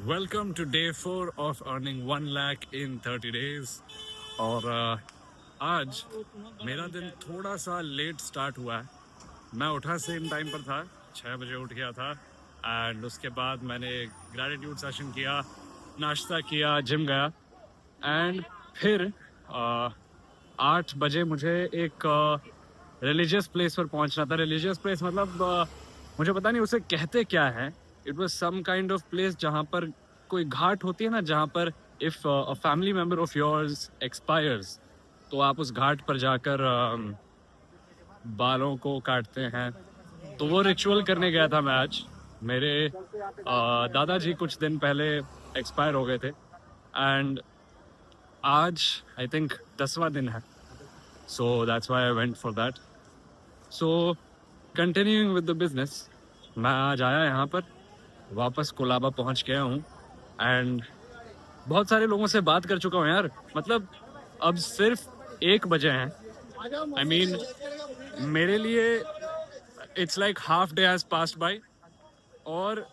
Welcome to day 4 of earning 1 lakh in 30 days. और आज मेरा दिन थोड़ा सा लेट स्टार्ट हुआ है। मैं उठा सेम टाइम पर था, 6 बजे उठ गया था। एंड उसके बाद मैंने ग्रेटिट्यूड सेशन किया, नाश्ता किया, जिम गया। एंड फिर 8 बजे मुझे एक रिलीजियस प्लेस पर पहुंचना था। रिलीजियस प्लेस मतलब मुझे पता नहीं उसे कहते क्या है। It was some kind of place जहाँ पर कोई घाट होती है ना, जहाँ पर if a family member of yours expires तो आप उस घाट पर जाकर बालों को काटते हैं। तो वो रिचुअल करने गया था मैं आज। मेरे दादाजी कुछ दिन पहले एक्सपायर हो गए थे एंड आज आई थिंक 10वां दिन है। So that's why I went for that. So continuing with the business, मैं आज आया यहाँ पर, वापस कोलाबा पहुँच गया हूँ। एंड बहुत सारे लोगों से बात कर चुका हूँ यार। मतलब अब सिर्फ 1 बजे हैं। आई मीन मेरे लिए it's like half day has passed by. और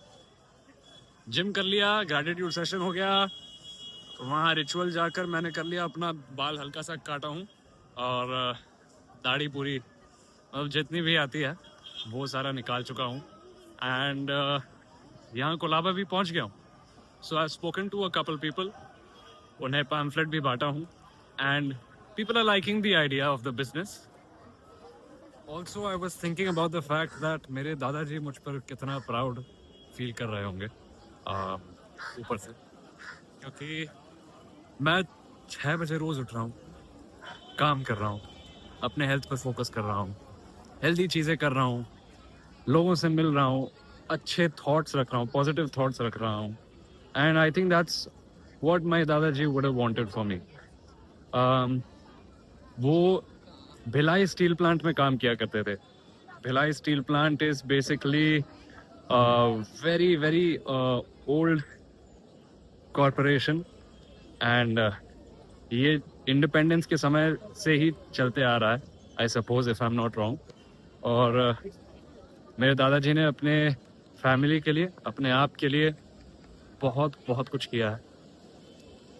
जिम कर लिया, ग्रेटिट्यूड सेशन हो गया, वहाँ रिचुअल जाकर मैंने कर लिया, अपना बाल हल्का सा काटा हूँ और दाढ़ी पूरी अब जितनी भी आती है वो सारा निकाल चुका हूँ। एंड यहाँ कोलाबा भी पहुँच गया हूँ। So I spoken to a couple people, उन्हें पैम्फलेट भी बांटा हूँ and people are liking the idea of the business. Also I was thinking about the fact that मेरे दादाजी मुझ पर कितना प्राउड फील कर रहे होंगे ऊपर से, क्योंकि मैं 6 बजे रोज़ उठ रहा हूँ, काम कर रहा हूँ, अपने हेल्थ पर फोकस कर रहा हूँ, हेल्दी चीज़ें कर रहा हूँ, लोगों से मिल रहा हूँ, अच्छे थॉट्स रख रहा हूँ, पॉजिटिव थॉट्स रख रहा हूँ। And I think that's what my दादाजी would have wanted for me. वो भिलाई स्टील प्लांट में काम किया करते थे। Bhilai steel plant is basically very very old corporation and ये इंडिपेंडेंस के समय से ही चलते आ रहा है, I suppose, if I am not wrong. और मेरे दादाजी ने अपने फैमिली के लिए, अपने आप के लिए बहुत बहुत कुछ किया है।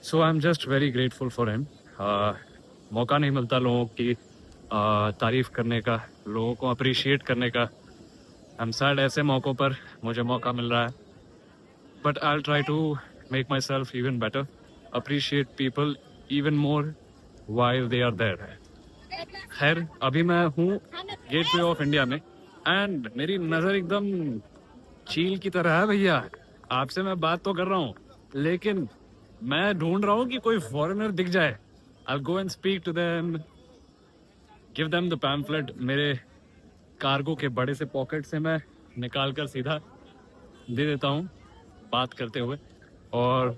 So I am just very grateful for him. मौका नहीं मिलता लोगों की तारीफ करने का, लोगों को अप्रिशिएट करने का। आई एम सैड ऐसे मौक़ों पर मुझे मौका मिल रहा है, but I will try to make myself even better, appreciate people even more while they are there. खैर, अभी मैं हूँ गेटवे ऑफ इंडिया में एंड मेरी नज़र एकदम चील की तरह है भैया। आपसे मैं बात तो कर रहा हूँ, लेकिन मैं ढूंढ रहा हूँ कि कोई फॉरेनर दिख जाए। I'll go and speak to them, give them the pamphlet। मेरे कार्गो के बड़े से पॉकेट से मैं निकाल कर सीधा दे देता हूँ बात करते हुए। और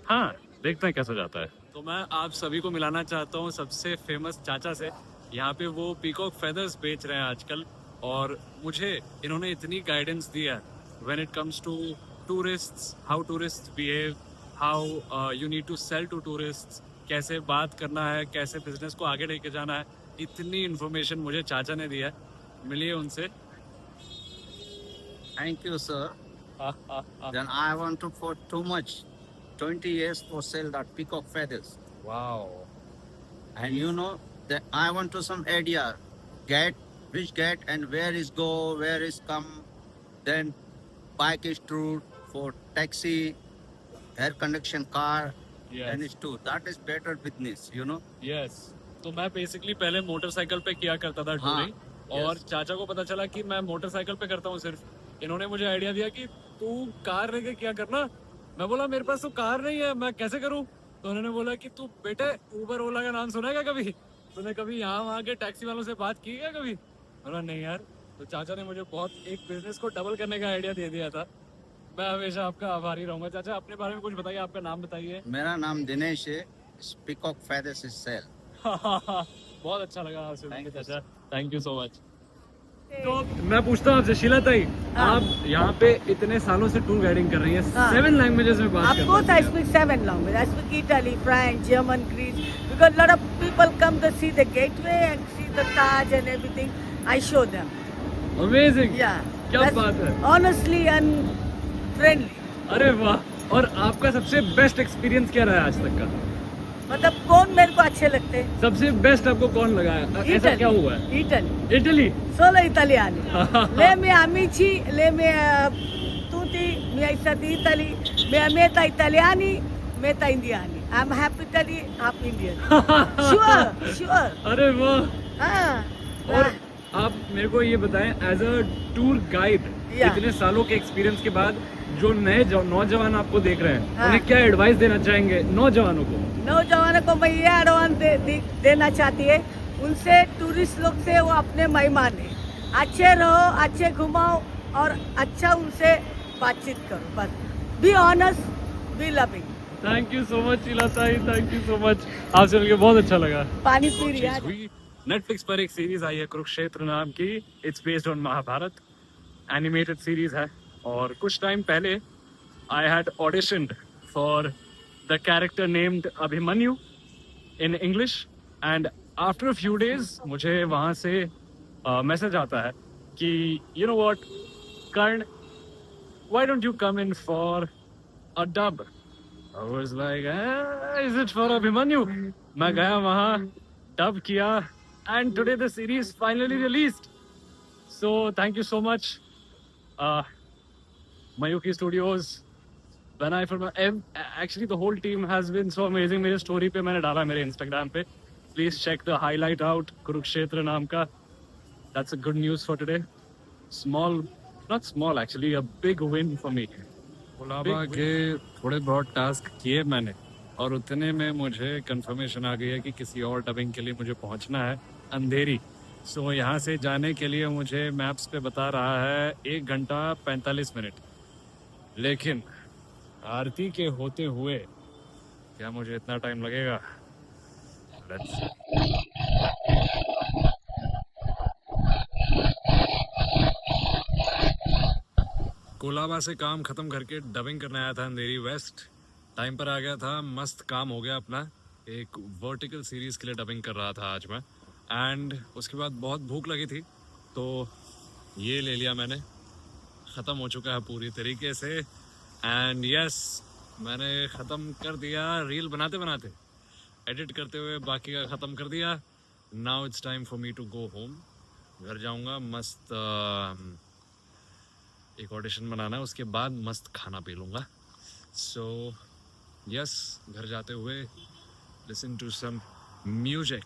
हाँ, देखते हैं कैसा जाता है। तो मैं आप सभी को मिलाना चाहता हूँ सबसे फेमस चाचा से। यहाँ पे वो पीकॉक फेदर्स बेच रहे हैं आजकल, और मुझे इन्होंने इतनी गाइडेंस दी है when it comes to tourists, how tourists behave, how you need to sell to tourists, कैसे बात करना है, कैसे बिजनेस को आगे लेके जाना है। इतनी इन्फॉर्मेशन मुझे चाचा ने दी है। मिलिए उनसे। Thank you, sir. Then I want to for too much, 20 years for sell that peacock feathers. Wow. And you know that I want to some idea, get which get and where is go, where is come. Then bike is true for taxi, air condition car. Yes. And it's true. That is better business, you know. Yes. तो मैं basically पहले motorcycle पे किया करता था touring. और चाचा को पता चला कि मैं मोटरसाइकिल पे करता हूँ सिर्फ। इन्होंने मुझे आइडिया दिया कि तू कार लेके क्या करना। मैं बोला मेरे पास तो कार नहीं है, मैं कैसे करूँ। तो उन्होंने बोला कि तू बेटे उबर ओला का नाम सुना है क्या कभी, तूने कभी यहाँ वहाँ के टैक्सी वालों से बात की क्या कभी। बोला नहीं यार। तो चाचा ने मुझे बहुत एक बिजनेस को डबल करने का आइडिया दे दिया था। मैं हमेशा आपका आभारी रहूंगा। चाचा अपने बारे में कुछ बताइए, आपका नाम बताइए। मेरा नाम दिनेश है। Peacock feathers is sell. बहुत अच्छा लगा आपसे मिलके चाचा, थैंक यू सो मच। तो मैं पूछता हूँ आपसे, शीला ताई, आप यहाँ पे इतने सालों से टूर गाइडिंग कर रही हैं, 7 लैंग्वेजेस में बात कर रही हैं। Of course, I speak 7 languages. I speak Italy, French, German, Greek. Because a lot of people come to see the gateway and see the Taj and everything. I show them. Amazing. Yeah. क्या बात है। Honestly and friendly. अरे वाह, और आपका सबसे best experience क्या रहा है आज तक का? मतलब कौन मेरे को अच्छे लगते हैं? सबसे बेस्ट आपको कौन लगा है? ऐसा क्या हुआ है? Italy. Italy. Solo italiani. Le mie amici, le mie tutti miei stati Italy, metà italiani, metà indiani. I'm happy Italy, half Indian. Sure. अरे वाह, हाँ. और आप मेरे को ये बताएं, as a tour guide Yeah. इतने सालों के एक्सपीरियंस के बाद जो नए नौजवान आपको देख रहे हैं, हाँ. उन्हें क्या एडवाइस देना चाहेंगे नौजवानों को? नौजवानों को मैं ये एडवांस देना चाहती है, उनसे टूरिस्ट लोग से वो अपने मेहमान है, अच्छे रहो, अच्छे घुमाओ और अच्छा उनसे बातचीत करो, बस be honest, be loving. Thank you so much Sheela Tai, thank you so much, आपसे मिलकर बहुत अच्छा लगा। पानी पी रही है. हुई नेटफ्लिक्स पर एक सीरीज आई है कुरुक्षेत्र नाम की। It's based on Mahabharat, animated series है। और कुछ टाइम पहले I had auditioned for the character named Abhimanyu in English, and after a few days मुझे वहाँ से मैसेज आता है कि you know what Karna, why don't you come in for a dub? I was like, is it for Abhimanyu? मैं गया वहाँ, dub किया, and today the series finally released. So thank you so much, Mayuki Studios. Actually the whole team has been so amazing. मेरे story पे मैंने डाला मेरे Instagram पे. Please check the highlight out, Kurukshetra नाम का. That's a good news for today. Not small actually, a big win for me. Colaba के थोड़े बहुत टास्क किए मैंने, और उतने में मुझे कंफर्मेशन आ गई है कि किसी और डबिंग के लिए मुझे पहुंचना है अंधेरी। सो यहाँ से जाने के लिए मुझे मैप्स पे बता रहा है 1 घंटा 45 मिनट, लेकिन आरती के होते हुए क्या मुझे इतना टाइम लगेगा? Let's see. कोलाबा से काम खत्म करके डबिंग करने आया था अंधेरी वेस्ट। टाइम पर आ गया था, मस्त काम हो गया अपना। एक वर्टिकल सीरीज के लिए डबिंग कर रहा था आज मैं, एंड उसके बाद बहुत भूख लगी थी तो ये ले लिया मैंने। ख़त्म हो चुका है पूरी तरीके से, एंड यस मैंने ख़त्म कर दिया रील बनाते बनाते, एडिट करते हुए बाकी का ख़त्म कर दिया। Now it's time for me to go home. घर जाऊँगा, मस्त एक ऑडिशन बनाना है, उसके बाद मस्त खाना पी लूँगा। सो यस, घर जाते हुए लिसन टू सम म्यूजिक।